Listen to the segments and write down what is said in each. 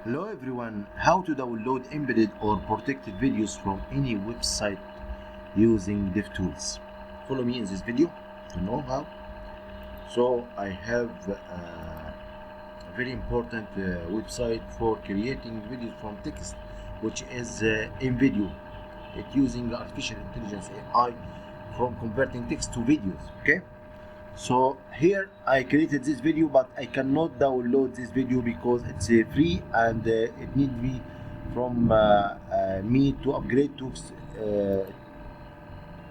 Hello everyone, how to download embedded or protected videos from any website using DevTools. Follow me in this video to know how. So I have a very important website for creating videos from text, which is InVideo. It's using artificial intelligence AI from converting text to videos. Okay, so here I created this video, but I cannot download this video because it's free and it needs me from me to upgrade to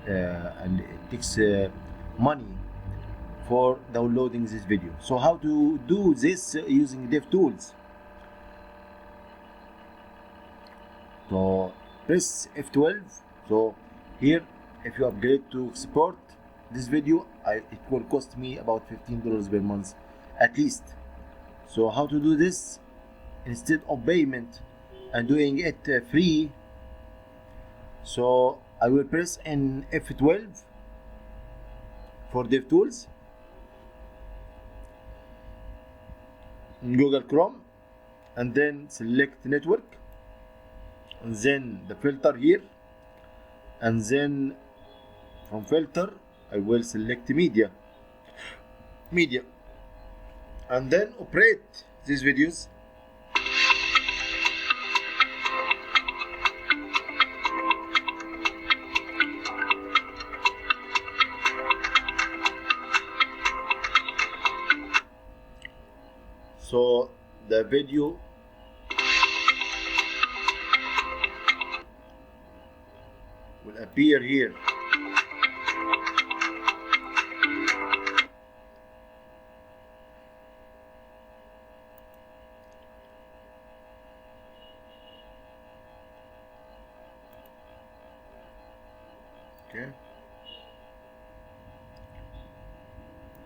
and it takes money for downloading this video. So how to do this using DevTools? So press F12. So here, if you upgrade to export this video, it will cost me about $15 per month at least. So how to do this instead of payment and doing it free? So I will press in F12 for DevTools in Google Chrome, and then select network, and then the filter here, and then from filter I will select media, and then operate these videos. So the video will appear here. Okay,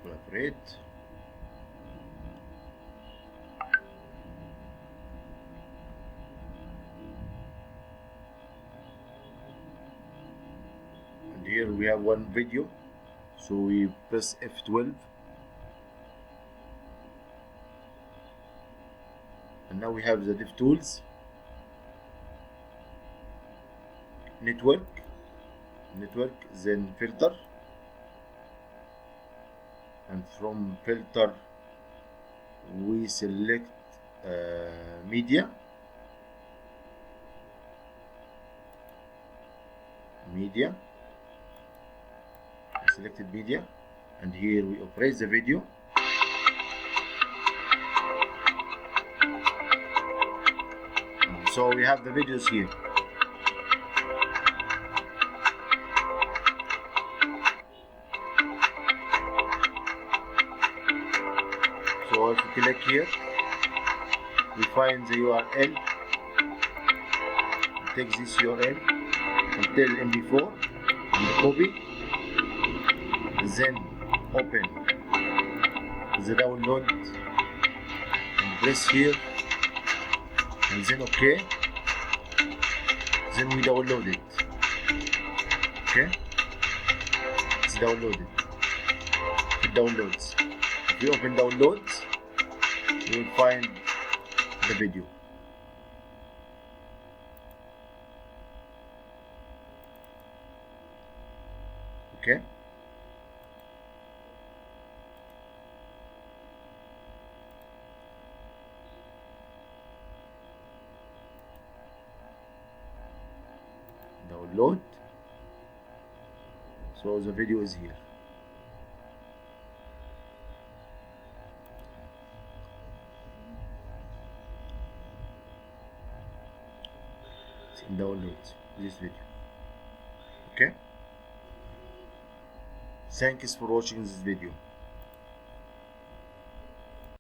collaborate. And here we have one video, so we press F12, and now we have the DevTools network, then filter, and from filter we select media, selected media, and here we operate the video. So we have the videos here. So if you click here, we find the URL. Take this URL until MP4 and copy, and then open the download and press here, and then OK. Then we download it. Okay, it's downloaded. It downloads. If you open downloads, you will find the video. Okay, download. So the video is here. Download this video. Okay, thanks for watching this video.